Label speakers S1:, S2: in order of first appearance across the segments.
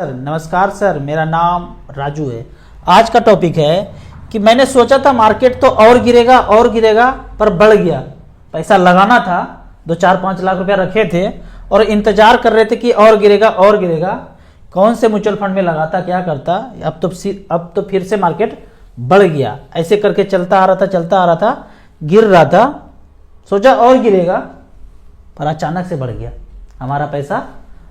S1: Sir नमस्कार sir, मेरा नाम राजू है। आज का टॉपिक है कि मैंने सोचा था मार्केट तो और गिरेगा पर बढ़ गया। पैसा लगाना था, 2-4-5 लाख रुपया रखे थे और इंतजार कर रहे थे कि और गिरेगा। कौन से म्यूचुअल फंड में लगाता, क्या करता। अब तो फिर से मार्केट बढ़ गया। ऐसे करके चलता आ रहा था, गिर रहा था, सोचा और गिरेगा पर अचानक से बढ़ गया। हमारा पैसा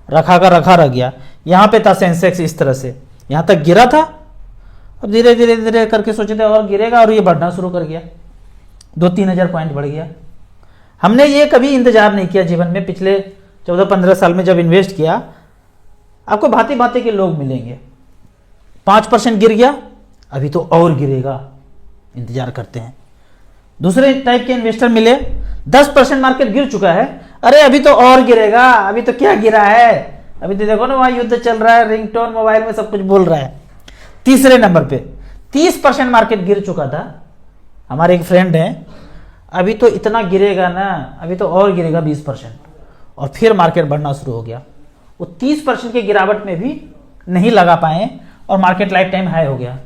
S1: रखा रह गया। यहाँ पे था सेंसेक्स, इस तरह से यहाँ तक गिरा था। अब धीरे धीरे करके सोचे थे और गिरेगा और ये बढ़ना शुरू कर गया। 2-3 हज़ार पॉइंट बढ़ गया। हमने ये कभी इंतजार नहीं किया जीवन में। पिछले 14-15 साल में जब इन्वेस्ट किया, आपको भांति भांति के लोग मिलेंगे। 5% गिर गया, अभी तो और गिरेगा, इंतजार करते हैं। दूसरे टाइप के इन्वेस्टर मिले, 10% मार्केट गिर चुका है, अरे अभी तो और गिरेगा, अभी तो क्या गिरा है, अभी तो देखो ना वहां युद्ध चल रहा है, रिंगटोन मोबाइल में सब कुछ बोल रहा है। तीसरे नंबर पे 30% मार्केट गिर चुका था। हमारे एक फ्रेंड हैं, अभी तो इतना गिरेगा ना, अभी तो और गिरेगा 20%, और फिर मार्केट बढ़ना शुरू हो गया। वो 30% की गिरावट में भी नहीं लगा पाए और मार्केट लाइफ टाइम हाई हो गया।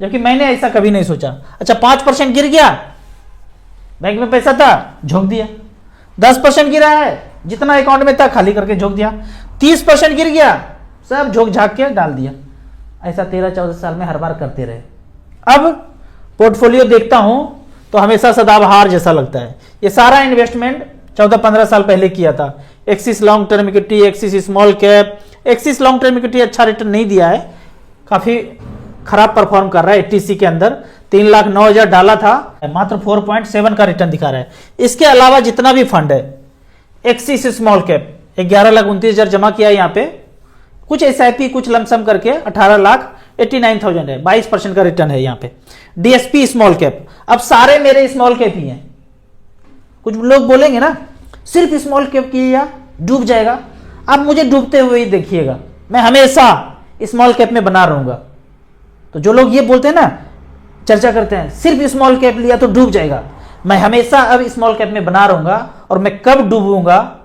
S1: जबकि मैंने ऐसा कभी नहीं सोचा। अच्छा 5% गिर गया, बैंक में पैसा था झोंक दिया। 10% गिरा है, जितना अकाउंट में था खाली करके झोंक दिया। 30% गिर गया, सब झोंक झाक के डाल दिया। ऐसा 13-14 साल में हर बार करते रहे। अब पोर्टफोलियो देखता हूं तो हमेशा सदाबहार जैसा लगता है। ये सारा इन्वेस्टमेंट 14-15 साल पहले किया था। Axis long term equity, axis small cap. Axis long term equity अच्छा रिटर्न नहीं दिया है, काफी खराब परफॉर्म कर रहा है। 80 के अंदर 3,09,000 डाला था, मात्र 4.7 का रिटर्न दिखा रहा है। इसके अलावा जितना भी फंड है, एक्सिस स्मॉल कैप 11,29,000 जमा किया यहाँ पे, कुछ एसआईपी कुछ लमसम करके 18,89,000 है, 22% का रिटर्न है यहाँ पे। डीएसपी स्मॉल कैप, अब सारे मेरे स्मॉल कैप ही हैं। कुछ लोग बोलेंगे ना सिर्फ स्मॉल कैप किया डूब जाएगा, आप मुझे डूबते हुए ही देखिएगा। मैं हमेशा स्मॉल कैप में बना रहूंगा। तो जो लोग ये बोलते हैं ना, चर्चा करते हैं सिर्फ स्मॉल कैप लिया तो डूब जाएगा, मैं हमेशा अब स्मॉल कैप में बना रहूंगा और मैं कब डूबूंगा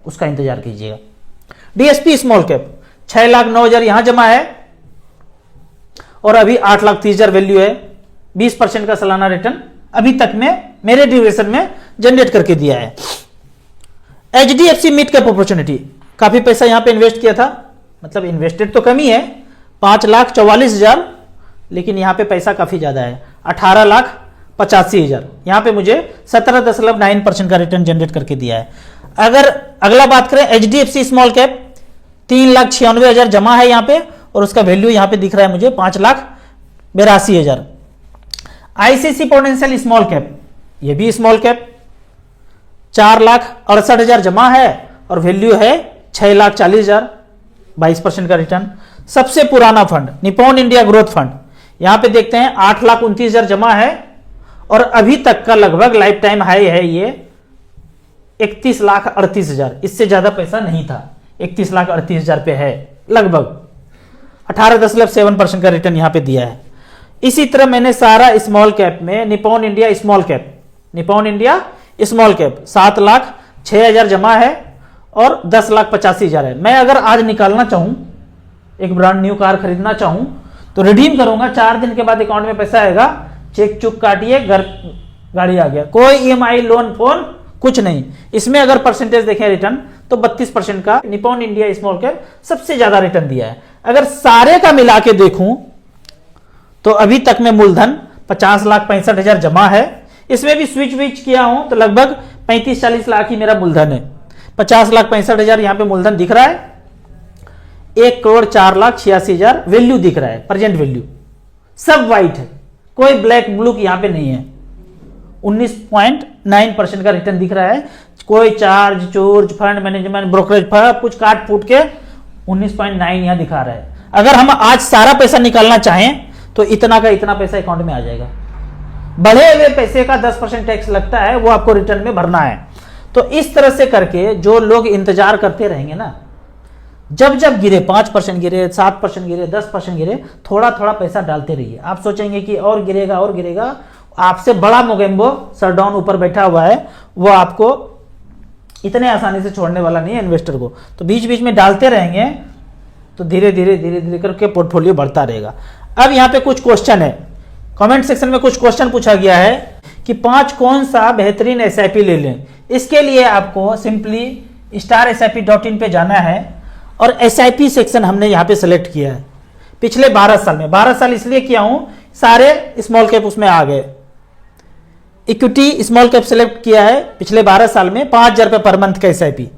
S1: उसका इंतजार कीजिएगा। डीएसपी स्मॉल कैप 6,09,000 यहां जमा है और अभी 8,30,000 वैल्यू है। 20% का सालाना रिटर्न अभी तक में मेरे ड्यूरेशन में जनरेट करके दिया है। एचडीएफसी मिड कैप अपॉर्चुनिटी, काफी पैसा यहां पे इन्वेस्ट किया था, मतलब इन्वेस्टेड तो कम ही है, 5,44,000, लेकिन यहां पे पैसा काफी ज्यादा है, 18,85,000। यहां पे मुझे 17.9% का रिटर्न जनरेट करके दिया है। अगर अगला बात करें एचडीएफसी स्मॉल कैप, 3,96,000 जमा है यहां पे और उसका वैल्यू यहां पे दिख रहा है मुझे 5,82,000। आईसीसी पोटेंशियल स्मॉल कैप, ये भी स्मॉल कैप, 4,68,000 जमा है और वैल्यू है 6,40,000, 22% का रिटर्न। सबसे पुराना fund Nippon India growth fund, यहां पे देखते हैं 8,29,000 जमा है और अभी तक का लगभग लाइफ टाइम हाई है ये 31,38,000। इससे ज्यादा पैसा नहीं था, 31,38,000 पे है लगभग। 18.7% का रिटर्न यहां पे दिया है। इसी तरह मैंने सारा स्मॉल कैप में निप्पॉन इंडिया स्मॉल कैप 7,06,000 जमा है और 10,85,000 है। मैं अगर आज निकालना चाहूं, एक ब्रांड न्यू कार खरीदना चाहूं तो रिडीम करूंगा, 4 दिन के बाद अकाउंट में पैसा आएगा, चेक चुक काटिए, घर गाड़ी आ गया, कोई ईएमआई लोन फोन कुछ नहीं। इसमें अगर परसेंटेज देखें रिटर्न तो 32% का निप्पॉन इंडिया स्मॉल कैप सबसे ज्यादा रिटर्न दिया है। अगर सारे का मिला के देखूं तो अभी तक में मूलधन 50,65,000 जमा है। इसमें भी स्विच किया हूं तो लगभग 35-40 लाख ही मेरा मूलधन है। 50,65,000 यहां पे मूलधन दिख रहा है, 1,04,86,000 वैल्यू दिख रहा है, प्रेजेंट वैल्यू सब व्हाइट है, कोई ब्लैक ब्लू यहां पे नहीं है। 19.9% का रिटर्न दिख रहा है। कोई चार्ज चूर्ज फंड मैनेजमेंट ब्रोकरेज कुछ काट फूट के 19.9 यहां दिखा रहा है। अगर हम आज सारा पैसा निकालना चाहें तो इतना का इतना पैसा अकाउंट में आ जाएगा। बढ़े हुए पैसे का 10% टैक्स लगता है, वो आपको रिटर्न में भरना है। तो इस तरह से करके जो लोग इंतजार करते रहेंगे ना, जब गिरे 5% गिरे, 7% गिरे, 10% गिरे, थोड़ा थोड़ा पैसा डालते रहिए। आप सोचेंगे कि और गिरेगा, आपसे बड़ा मोगेम्बो सरडाउन ऊपर बैठा हुआ है, वो आपको इतने आसानी से छोड़ने वाला नहीं है इन्वेस्टर को। तो बीच बीच में डालते रहेंगे तो धीरे धीरे धीरे धीरे करके पोर्टफोलियो बढ़ता रहेगा। अब यहाँ पे कुछ क्वेश्चन है, कमेंट सेक्शन में कुछ क्वेश्चन पूछा गया है कि 5 कौन सा बेहतरीन एसआईपी ले लें। इसके लिए आपको सिंपली StarSIP.in पे जाना है और एसआईपी सेक्शन हमने यहाँ पे सेलेक्ट किया है पिछले 12 साल में। 12 साल इसलिए किया हूं, सारे स्मॉल कैप उसमें आ गए। इक्विटी स्मॉल कैप सेलेक्ट किया है पिछले 12 साल में, 5,000 रुपये पर मंथ का SIP.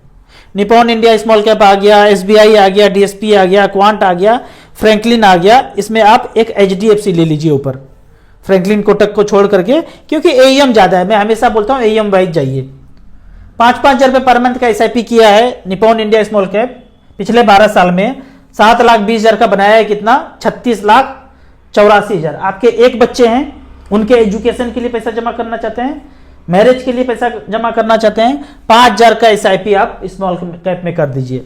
S1: Nippon India small cap आ गया, SBI आ गया, DSP आ गया, क्वांट आ गया, फ्रैंकलिन आ गया। इसमें आप एक HDFC ले लीजिए ऊपर, फ्रैंकलिन कोटक को छोड़ करके, क्योंकि AUM ज्यादा है। मैं हमेशा बोलता हूं AUM वाइज जाइए। 5,000 रुपये पर मंथ का एसआईपी किया है निपॉन इंडिया स्मॉल कैप पिछले 12 साल में। 7,20,000 का बनाया है कितना, 36,84,000। आपके एक बच्चे हैं, उनके एजुकेशन के लिए पैसा जमा करना चाहते हैं, मैरिज के लिए पैसा जमा करना चाहते हैं, 5,000 का एसआईपी आप स्मॉल कैप में कर दीजिए।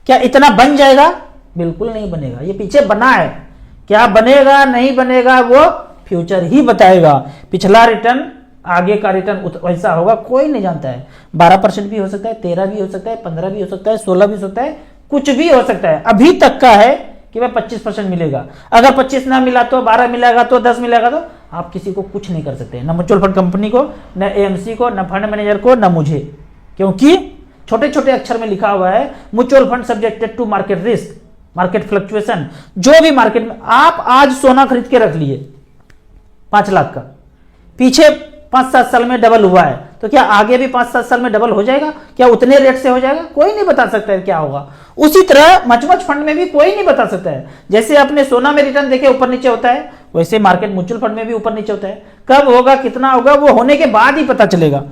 S1: क्या इतना बन जाएगा? बिल्कुल नहीं बनेगा, ये पीछे बना है। क्या बनेगा नहीं बनेगा वो फ्यूचर ही बताएगा। पिछला रिटर्न, आगे का रिटर्न वैसा होगा कोई नहीं जानता है। 12% भी हो सकता है, 13 भी हो सकता है, 15 भी हो सकता है, 16 भी हो सकता है, कुछ भी हो सकता है। अभी तक का है कि भाई 25% मिलेगा। अगर 25 ना मिला तो 12 मिलेगा, तो 10 मिलेगा, तो आप किसी को कुछ नहीं कर सकते, ना म्यूचुअल फंड कंपनी को, ना AMC को, ना फंड मैनेजर को, ना मुझे। क्योंकि छोटे छोटे अक्षर में लिखा हुआ है mutual fund subjected to market risk, market fluctuation. जो भी मार्केट में आप आज सोना खरीद के रख लिए 5 लाख का, पीछे 5-7 साल में डबल हुआ है, तो क्या आगे भी 5-7 साल में डबल हो जाएगा? क्या उतने रेट से हो जाएगा? कोई नहीं बता सकता है क्या होगा। उसी तरह मच फंड में भी कोई नहीं बता सकता है। जैसे आपने सोना में रिटर्न देखे ऊपर नीचे होता है, वैसे मार्केट म्यूचुअल फंड में भी ऊपर नीचे होता है। कब होगा, कितना होगा, वो होने के बाद ही पता चलेगा।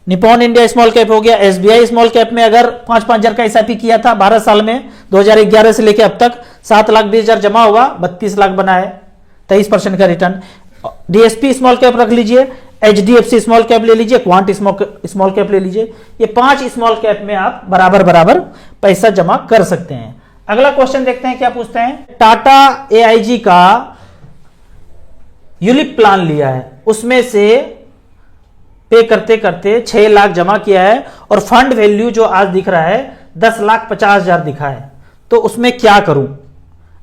S1: निपॉन इंडिया स्मॉल कैप हो गया, SBI स्मॉल कैप में अगर 5,000 का एसआईपी किया था 12 साल में, 2011 से लेकर अब तक 7,20,000 जमा हुआ, 32 लाख बना है, 23% का रिटर्न। DSP स्मॉल कैप रख लीजिए, HDFC स्मॉल कैप ले लीजिए, क्वांट स्मॉल कैप ले लीजिए। ये 5 स्मॉल कैप में आप बराबर बराबर पैसा जमा कर सकते हैं। अगला क्वेश्चन देखते हैं क्या पूछते हैं। टाटा AIG का यूलिप प्लान लिया है, उसमें से पे करते करते 6 लाख जमा किया है और फंड वैल्यू जो आज दिख रहा है 10,50,000 दिखा है, तो उसमें क्या करूं?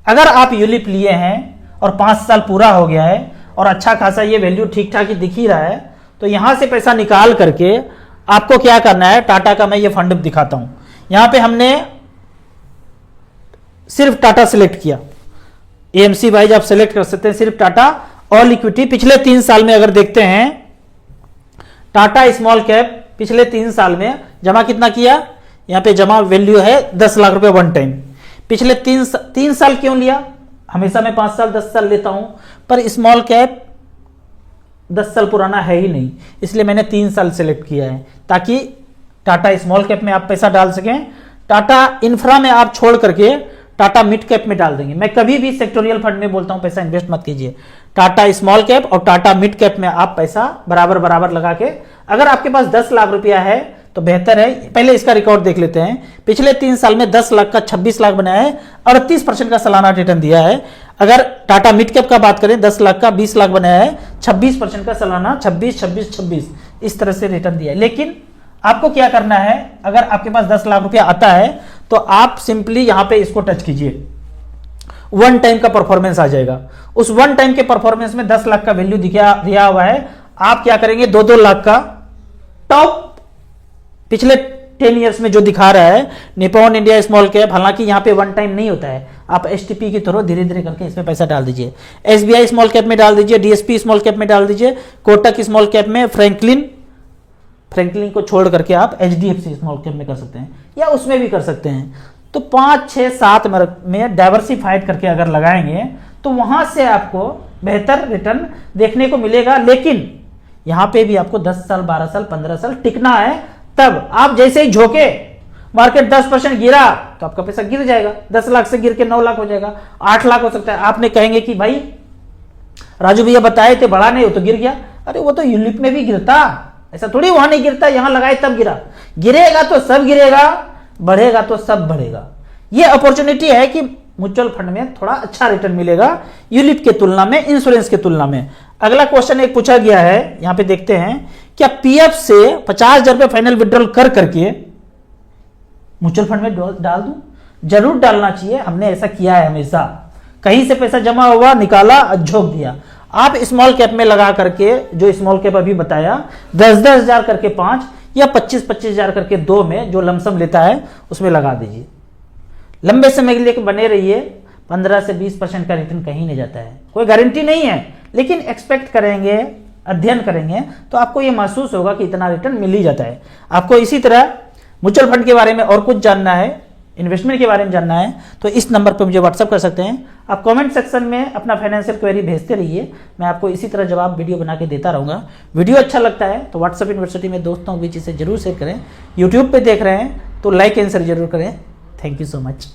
S1: अगर आप यूलिप लिए हैं और 5 साल पूरा हो गया है और अच्छा खासा ये वैल्यू ठीक ठाक ही दिख ही रहा है, तो यहां से पैसा निकाल करके आपको क्या करना है। टाटा का मैं ये फंड दिखाता हूं। यहां पे हमने सिर्फ टाटा सिलेक्ट किया, AMC वाइज आप सिलेक्ट कर सकते हैं, सिर्फ टाटा ऑल इक्विटी। पिछले 3 साल में अगर देखते हैं टाटा स्मॉल कैप पिछले 3 साल में जमा कितना किया, यहां पे जमा वैल्यू है 10 लाख रुपए वन टाइम। पिछले 3 साल क्यों लिया? हमेशा मैं 5 साल 10 साल लेता हूं, पर स्मॉल कैप 10 साल पुराना है ही नहीं, इसलिए मैंने 3 साल सेलेक्ट किया है ताकि टाटा स्मॉल कैप में आप पैसा डाल सकें। टाटा इंफ्रा में आप छोड़ करके टाटा मिड कैप में डाल देंगे। मैं कभी भी सेक्टोरियल फंड में बोलता हूं पैसा इन्वेस्ट मत कीजिए। टाटा स्मॉल कैप और टाटा मिड कैप में आप पैसा बराबर बराबर लगा के, अगर आपके पास 10 लाख रुपया है तो बेहतर है। पहले इसका रिकॉर्ड देख लेते हैं। पिछले 3 साल में 10 लाख का 26 लाख बनाया है, 38% का सालाना रिटर्न दिया है। अगर टाटा मिड कैप का बात करें 10 लाख का 20 लाख बनाया है, 26% का सालाना, 26 इस तरह से रिटर्न दिया है। लेकिन आपको क्या करना है, अगर आपके पास 10 लाख रुपया आता है तो आप सिंपली यहां पे इसको टच कीजिए, वन टाइम का परफॉर्मेंस आ जाएगा। उस वन टाइम के परफॉर्मेंस में 10 लाख का वैल्यू दिया हुआ है। आप क्या करेंगे, 2-2 लाख का टॉप पिछले 10 इयर्स में जो दिखा रहा है निपॉन इंडिया स्मॉल कैप, हालांकि यहां पे वन टाइम नहीं होता है, आप STP की तरह धीरे धीरे करके इसमें पैसा डाल दीजिए। SBI स्मॉल कैप में डाल दीजिए, DSP स्मॉल कैप में डाल दीजिए, कोटक स्मॉल कैप में, फ्रैंकलिन को छोड़ करके आप HDFC स्मॉल कैप में कर सकते हैं या उसमें भी कर सकते हैं। तो 5, 6, 7 में डाइवर्सिफाइड करके अगर लगाएंगे तो वहां से आपको बेहतर रिटर्न देखने को मिलेगा। लेकिन यहां पे भी आपको 10 साल, 12 साल, 15 साल टिकना है। तब आप जैसे ही झोंके, मार्केट 10% गिरा तो आपका पैसा गिर जाएगा, 10 लाख से गिर के 9 लाख हो जाएगा, 8 लाख हो सकता है। आपने कहेंगे कि भाई राजू भैया बताए थे बढ़ा नहीं, हो तो गिर गया। अरे वो तो यूलिप में भी गिरता, ऐसा थोड़ी वहां नहीं गिरता, यहां लगाए तब गिरा। गिरेगा तो सब गिरेगा, बढ़ेगा तो सब बढ़ेगा। ये अपॉर्चुनिटी है कि म्यूचुअल फंड में थोड़ा अच्छा रिटर्न मिलेगा यूलिप के तुलना में, इंश्योरेंस के तुलना में। अगला क्वेश्चन एक पूछा गया है, यहां पे देखते हैं, क्या PF से 50,000 रुपए फाइनल विड्रॉल कर करके म्यूचुअल फंड में डाल दूं? जरूर डालना चाहिए। हमने ऐसा किया है हमेशा, कहीं से पैसा जमा हुआ निकाला झोंक दिया। आप स्मॉल कैप में लगा करके, जो स्मॉल कैप अभी बताया 10-10 हजार करके 5 या 25-25 हजार करके 2 में जो लमसम लेता है उसमें लगा दीजिए। लंबे समय के लिए बने रहिए, 15 से 20% का रिटर्न कहीं नहीं जाता है। कोई गारंटी नहीं है, लेकिन एक्सपेक्ट करेंगे, अध्ययन करेंगे तो आपको ये महसूस होगा कि इतना रिटर्न मिल ही जाता है। आपको इसी तरह म्यूचुअल फंड के बारे में और कुछ जानना है, इन्वेस्टमेंट के बारे में जानना है, तो इस नंबर पर मुझे व्हाट्सअप कर सकते हैं। आप कमेंट सेक्शन में अपना फाइनेंशियल क्वेरी भेजते रहिए, मैं आपको इसी तरह जवाब वीडियो बना के देता रहूँगा। वीडियो अच्छा लगता है तो व्हाट्सअप यूनिवर्सिटी में दोस्तों के बीच इसे जरूर शेयर करें। यूट्यूब पे देख रहे हैं तो लाइक एंड शेयर जरूर करें। Thank you so much.